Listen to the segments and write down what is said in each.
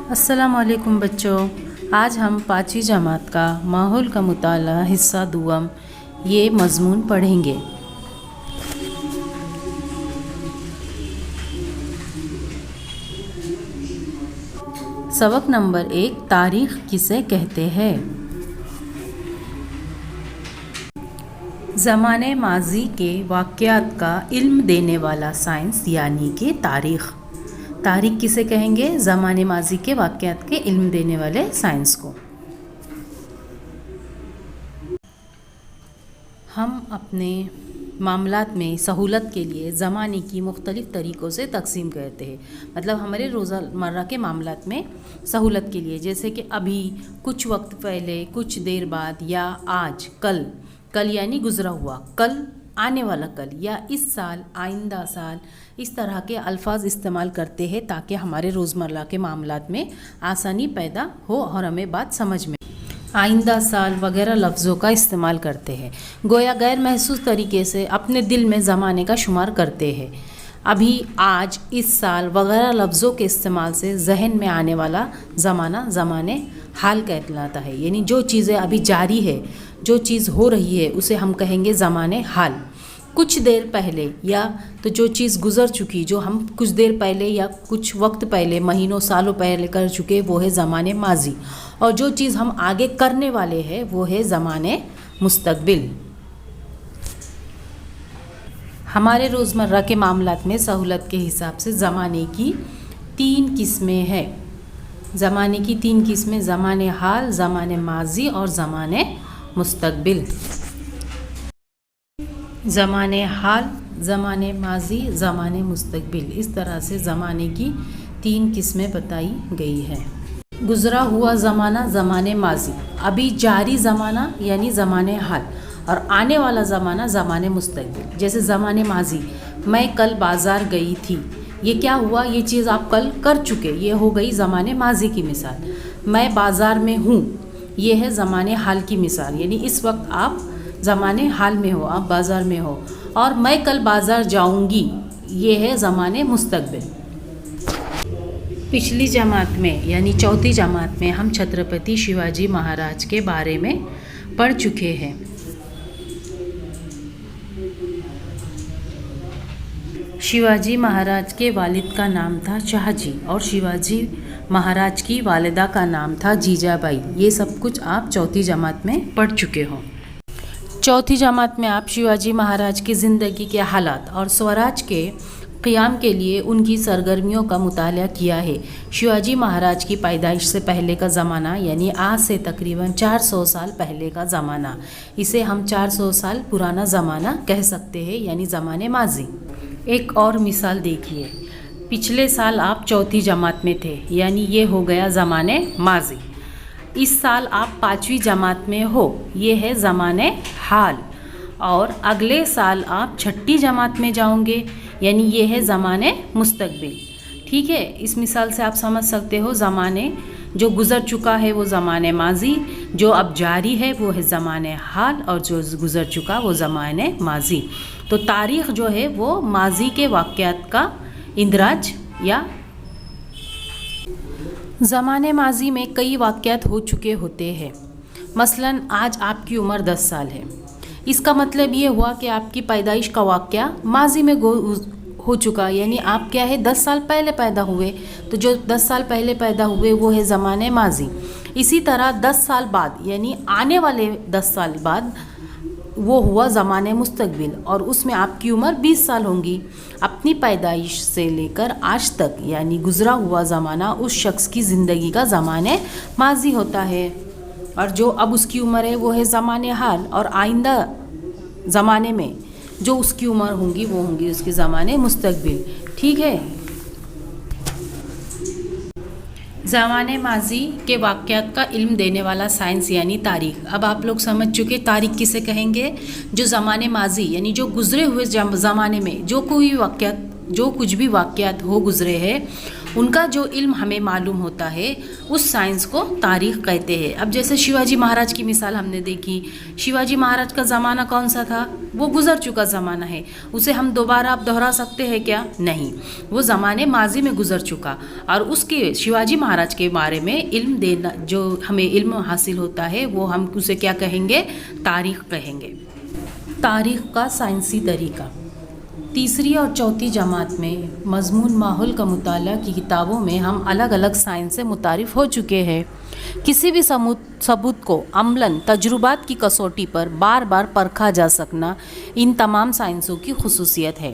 السلام علیکم بچوں، آج ہم 5ویں جماعت کا ماحول کا مطالعہ حصہ دوم یہ مضمون پڑھیں گے۔ سبق نمبر 1، تاریخ کسے کہتے ہیں؟ زمانے ماضی کے واقعات کا علم دینے والا سائنس یعنی کہ تاریخ۔ تاریخ کسے کہیں گے؟ زمانے ماضی کے واقعات کے علم دینے والے سائنس کو۔ ہم اپنے معاملات میں سہولت کے لیے زمانے کی مختلف طریقوں سے تقسیم کرتے ہیں، مطلب ہمارے روزمرہ کے معاملات میں سہولت کے لیے، جیسے کہ ابھی، کچھ وقت پہلے، کچھ دیر بعد، یا آج، کل یعنی گزرا ہوا، کل آنے والا کل، یا اس سال، آئندہ سال، اس طرح کے الفاظ استعمال کرتے ہیں تاکہ ہمارے روزمرہ کے معاملات میں آسانی پیدا ہو اور ہمیں بات سمجھ میں آئندہ سال وغیرہ لفظوں کا استعمال کرتے ہیں، گویا غیر محسوس طریقے سے اپنے دل میں زمانے کا شمار کرتے ہیں۔ ابھی، آج، اس سال وغیرہ لفظوں کے استعمال سے ذہن میں آنے والا زمانہ زمانے حال کہلاتا ہے، یعنی جو چیزیں ابھی جاری ہے، جو چیز ہو رہی ہے اسے ہم کہیں گے زمانے حال۔ کچھ دیر پہلے، یا تو جو چیز گزر چکی، جو ہم کچھ دیر پہلے یا کچھ وقت پہلے، مہینوں سالوں پہلے کر چکے، وہ ہے زمانے ماضی، اور جو چیز ہم آگے کرنے والے ہیں وہ ہے زمانے مستقبل۔ ہمارے روزمرہ کے معاملات میں سہولت کے حساب سے زمانے کی 3 قسمیں ہیں۔ زمانے کی 3 قسمیں: زمانے حال، زمانے ماضی اور زمانے مستقبل۔ زمانے حال، زمانے ماضی، زمانے مستقبل، اس طرح سے زمانے کی 3 قسمیں بتائی گئی ہیں۔ گزرا ہوا زمانہ زمانے ماضی، ابھی جاری زمانہ یعنی زمانے حال، اور آنے والا زمانہ زمانے مستقبل۔ جیسے زمانے ماضی، میں کل بازار گئی تھی، یہ کیا ہوا؟ یہ چیز آپ کل کر چکے، یہ ہو گئی زمانے ماضی کی مثال۔ میں بازار میں ہوں، یہ ہے زمانے حال کی مثال، یعنی اس وقت آپ زمانے حال میں ہو، آپ بازار میں ہو۔ اور میں کل بازار جاؤں گی، یہ ہے زمانے مستقبل۔ پچھلی جماعت میں یعنی 4تھی جماعت میں ہم چھترپتی شیواجی مہاراج کے بارے میں پڑھ چکے ہیں۔ شیواجی مہاراج کے والد کا نام تھا شاہجی، اور شیواجی مہاراج کی والدہ کا نام تھا جیجا بائی۔ یہ سب کچھ آپ 4تھی جماعت میں پڑھ چکے ہو۔ 4تھی جماعت میں آپ شیواجی مہاراج کی زندگی کے حالات اور سوراج کے قیام کے لیے ان کی سرگرمیوں کا مطالعہ کیا ہے۔ شیواجی مہاراج کی پیدائش سے پہلے کا زمانہ یعنی آج سے تقریباً 400 سال پہلے کا زمانہ، اسے ہم 400 سال پرانا زمانہ کہہ سکتے ہیں، یعنی زمانے ماضی۔ ایک اور مثال دیکھیے، پچھلے سال آپ 4تھی جماعت میں تھے، یعنی یہ ہو گیا زمانے ماضی۔ اس سال آپ 5ویں جماعت میں ہو، یہ ہے زمانے حال، اور اگلے سال آپ 6ٹھی جماعت میں جاؤں گے، یعنی یہ ہے زمانے مستقبل۔ ٹھیک ہے، اس مثال سے آپ سمجھ سکتے ہو زمانے جو گزر چکا ہے وہ زمانے ماضی، جو اب جاری ہے وہ ہے زمانے حال، اور جو گزر چکا وہ زمانے ماضی۔ تو تاریخ جو ہے وہ ماضی کے واقعات کا اندراج یا زمانے ماضی میں کئی واقعات ہو چکے ہوتے ہیں۔ مثلاً آج آپ کی عمر 10 سال ہے، اس کا مطلب یہ ہوا کہ آپ کی پیدائش کا واقعہ ماضی میں ہو چکا، یعنی آپ کیا ہے 10 سال پہلے پیدا ہوئے، تو جو 10 سال پہلے پیدا ہوئے وہ ہے زمانے ماضی۔ اسی طرح 10 سال بعد یعنی آنے والے 10 سال بعد وہ ہوا زمانے مستقبل، اور اس میں آپ کی عمر 20 سال ہوں گی۔ اپنی پیدائش سے لے کر آج تک یعنی گزرا ہوا زمانہ اس شخص کی زندگی کا زمانے ماضی ہوتا ہے، اور جو اب اس کی عمر ہے وہ ہے زمانے حال، اور آئندہ زمانے میں جو اس کی عمر ہوں گی وہ ہوں گی اس کے زمانے مستقبل۔ ٹھیک ہے، زمانے ماضی کے واقعات کا علم دینے والا سائنس یعنی تاریخ۔ اب آپ لوگ سمجھ چکے تاریخ کسے کہیں گے؟ جو زمانے ماضی یعنی جو گزرے ہوئے زمانے میں جو کچھ بھی واقعات ہو گزرے ہیں ان کا جو علم ہمیں معلوم ہوتا ہے اس سائنس کو تاریخ کہتے ہیں. اب جیسے شیواجی مہاراج کی مثال ہم نے دیکھی. شیواجی مہاراج کا زمانہ کون سا تھا؟ وہ گزر چکا زمانہ ہے. اسے ہم دوبارہ اب دہرا سکتے ہیں کیا؟ نہیں. وہ زمانے ماضی میں گزر چکا، اور اس کے شیواجی مہاراج کے بارے میں علم دینا، جو ہمیں علم حاصل ہوتا ہے وہ ہم اسے کیا کہیں گے؟ تاریخ کہیں گے. تاریخ کا سائنسی طریقہ. تیسری اور چوتھی جماعت میں مضمون ماحول کا مطالعہ کی کتابوں میں ہم الگ الگ سائنس سے متعارف ہو چکے ہیں. کسی بھی ثبوت کو عملاً تجربات کی کسوٹی پر بار بار پرکھا جا سکنا ان تمام سائنسوں کی خصوصیت ہے.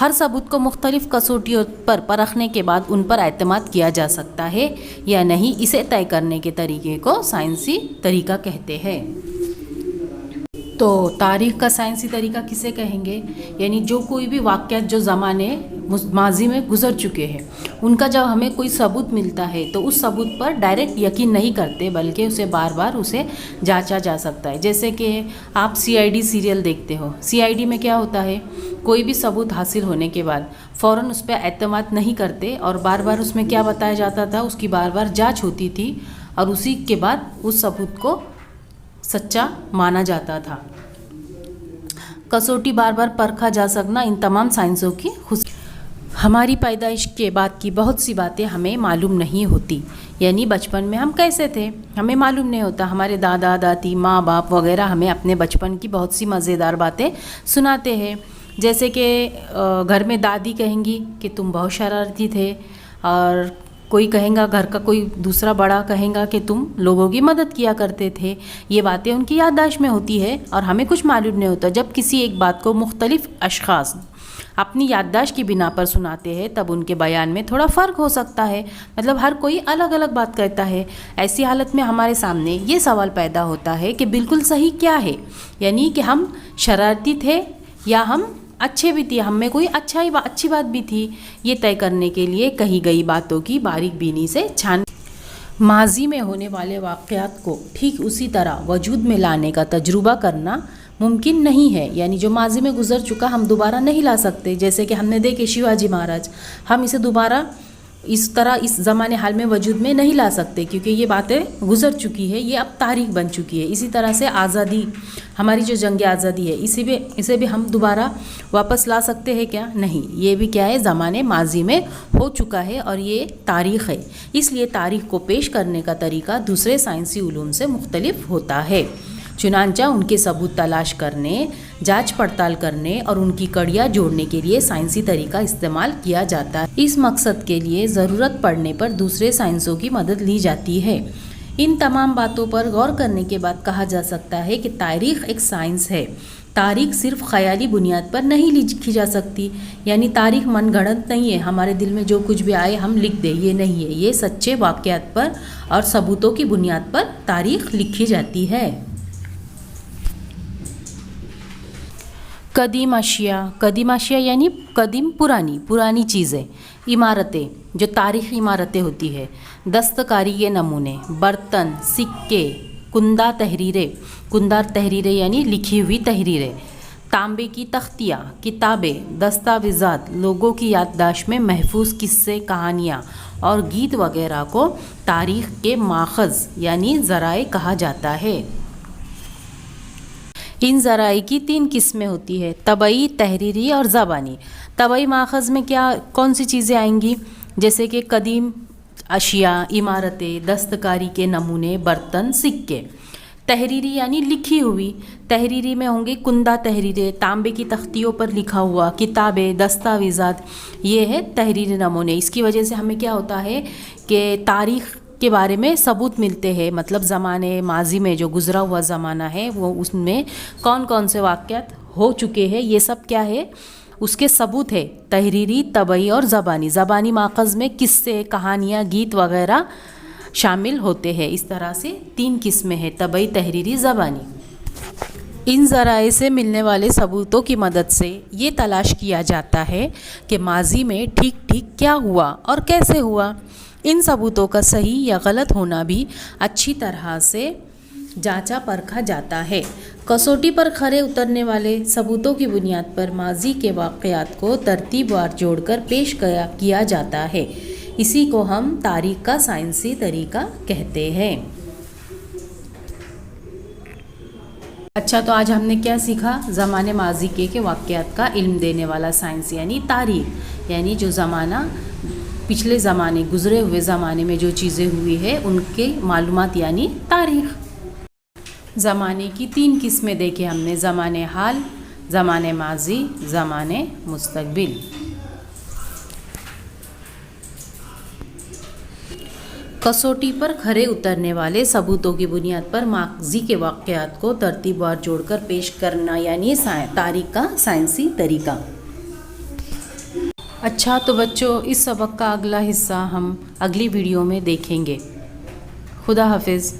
ہر ثبوت کو مختلف کسوٹیوں پر پرکھنے کے بعد ان پر اعتماد کیا جا سکتا ہے یا نہیں، اسے طے کرنے کے طریقے کو سائنسی طریقہ کہتے ہیں. تو تاریخ کا سائنسی طریقہ کسے کہیں گے؟ یعنی جو کوئی بھی واقعات جو زمانے ماضی میں گزر چکے ہیں ان کا جب ہمیں کوئی ثبوت ملتا ہے تو اس ثبوت پر ڈائریکٹ یقین نہیں کرتے، بلکہ اسے بار بار اسے جانچا جا سکتا ہے. جیسے کہ آپ CID سیریل دیکھتے ہو. CID میں کیا ہوتا ہے؟ کوئی بھی ثبوت حاصل ہونے کے بعد فوراً اس پہ اعتماد نہیں کرتے، اور بار بار اس میں کیا بتایا جاتا تھا؟ اس کی بار بار جانچ ہوتی تھی اور اسی کے بعد اس ثبوت کو سچا مانا جاتا تھا. کسوٹی بار بار پرکھا جا سکنا ان تمام سائنسوں کی ہماری پیدائش کے بعد کی بہت سی باتیں ہمیں معلوم نہیں ہوتی. یعنی بچپن میں ہم کیسے تھے ہمیں معلوم نہیں ہوتا. ہمارے دادا دادی ماں باپ وغیرہ ہمیں اپنے بچپن کی بہت سی مزیدار باتیں سناتے ہیں. جیسے کہ گھر میں دادی کہیں گی کہ تم بہت شرارتی تھے، اور کوئی کہیں گا، گھر کا کوئی دوسرا بڑا کہیں گا کہ تم لوگوں کی مدد کیا کرتے تھے. یہ باتیں ان کی یادداشت میں ہوتی ہے اور ہمیں کچھ معلوم نہیں ہوتا. جب کسی ایک بات کو مختلف اشخاص اپنی یادداشت کی بنا پر سناتے ہیں تب ان کے بیان میں تھوڑا فرق ہو سکتا ہے. مطلب ہر کوئی الگ الگ بات کہتا ہے. ایسی حالت میں ہمارے سامنے یہ سوال پیدا ہوتا ہے کہ بالکل صحیح کیا ہے؟ یعنی کہ ہم شرارتی تھے یا ہم اچھے بھی تھے، ہم میں کوئی اچھی بات بھی تھی. یہ طے کرنے کے لیے کہی گئی باتوں کی باریک بینی سے چھان ماضی میں ہونے والے واقعات کو ٹھیک اسی طرح وجود میں لانے کا تجربہ کرنا ممکن نہیں ہے. یعنی جو ماضی میں گزر چکا ہم دوبارہ نہیں لا سکتے. جیسے کہ ہم نے دیکھے شیواجی مہاراج، ہم اسے دوبارہ اس طرح اس زمانے حال میں وجود میں نہیں لا سکتے کیونکہ یہ باتیں گزر چکی ہے، یہ اب تاریخ بن چکی ہے. اسی طرح سے آزادی، ہماری جو جنگ آزادی ہے، اسے بھی ہم دوبارہ واپس لا سکتے ہیں کیا؟ نہیں. یہ بھی کیا ہے؟ زمانے ماضی میں ہو چکا ہے اور یہ تاریخ ہے. اس لیے تاریخ کو پیش کرنے کا طریقہ دوسرے سائنسی علوم سے مختلف ہوتا ہے. چنانچہ ان کے ثبوت تلاش کرنے، جانچ پڑتال کرنے اور ان کی کڑیاں جوڑنے کے لیے سائنسی طریقہ استعمال کیا جاتا ہے. اس مقصد کے لیے ضرورت پڑنے پر دوسرے سائنسوں کی مدد لی جاتی ہے. ان تمام باتوں پر غور کرنے کے بعد کہا جا سکتا ہے کہ تاریخ ایک سائنس ہے. تاریخ صرف خیالی بنیاد پر نہیں لکھی جا سکتی. یعنی تاریخ من گھڑت نہیں ہے، ہمارے دل میں جو کچھ بھی آئے ہم لکھ دیں، یہ نہیں ہے. یہ سچے واقعات پر اور ثبوتوں کی بنیاد پر تاریخ لکھی جاتی ہے. قدیم اشیاء یعنی قدیم پرانی چیزیں. عمارتیں، جو تاریخی عمارتیں ہوتی ہے. دستکاری کے نمونے، برتن، سکے، کندہ تحریریں یعنی لکھی ہوئی تحریریں. تانبے کی تختیاں، کتابیں، دستاویزات، لوگوں کی یادداشت میں محفوظ قصے، کہانیاں اور گیت وغیرہ کو تاریخ کے ماخذ یعنی ذرائع کہا جاتا ہے. ان ذرائع کی 3 قسمیں ہوتی ہے: طبعی، تحریری اور زبانی. طبعی ماخذ میں کون سی چیزیں آئیں گی؟ جیسے کہ قدیم اشیاء، عمارتیں، دستکاری کے نمونے، برتن، سکے. تحریری یعنی لکھی ہوئی. تحریری میں ہوں گے کندہ تحریریں، تانبے کی تختیوں پر لکھا ہوا، کتابیں، دستاویزات. یہ ہے تحریری نمونے. اس کی وجہ سے ہمیں کیا ہوتا ہے کہ تاریخ کے بارے میں ثبوت ملتے ہیں. مطلب زمانے ماضی میں جو گزرا ہوا زمانہ ہے وہ اس میں کون سے واقعات ہو چکے ہیں، یہ سب کیا ہے؟ اس کے ثبوت ہے. تحریری، طبعی اور زبانی. زبانی ماخذ میں قصے، کہانیاں، گیت وغیرہ شامل ہوتے ہیں. اس طرح سے 3 قسمیں ہیں: طبعی، تحریری، زبانی. ان ذرائع سے ملنے والے ثبوتوں کی مدد سے یہ تلاش کیا جاتا ہے کہ ماضی میں ٹھیک کیا ہوا اور کیسے ہوا. ان ثبوتوں کا صحیح یا غلط ہونا بھی اچھی طرح سے جانچا پرکھا جاتا ہے. کسوٹی پر کھرے اترنے والے ثبوتوں کی بنیاد پر ماضی کے واقعات کو ترتیب وار جوڑ کر پیش کیا جاتا ہے. اسی کو ہم تاریخ کا سائنسی طریقہ کہتے ہیں۔ اچھا، تو آج ہم نے کیا سیکھا؟ زمانے ماضی کے واقعات کا علم دینے والا سائنس یعنی تاریخ، یعنی جو زمانہ پچھلے زمانے گزرے ہوئے زمانے میں جو چیزیں ہوئی ہے ان کے معلومات یعنی تاریخ۔ زمانے کی 3 قسمیں دیکھے ہم نے، زمانے حال، زمانے ماضی، زمانے مستقبل۔ کسوٹی پر کھرے اترنے والے ثبوتوں کی بنیاد پر ماضی کے واقعات کو ترتیب وار جوڑ کر پیش کرنا یعنی تاریخ کا سائنسی طریقہ۔ اچھا، تو بچوں اس سبق کا اگلا حصہ ہم اگلی ویڈیو میں دیکھیں گے۔ خدا حافظ۔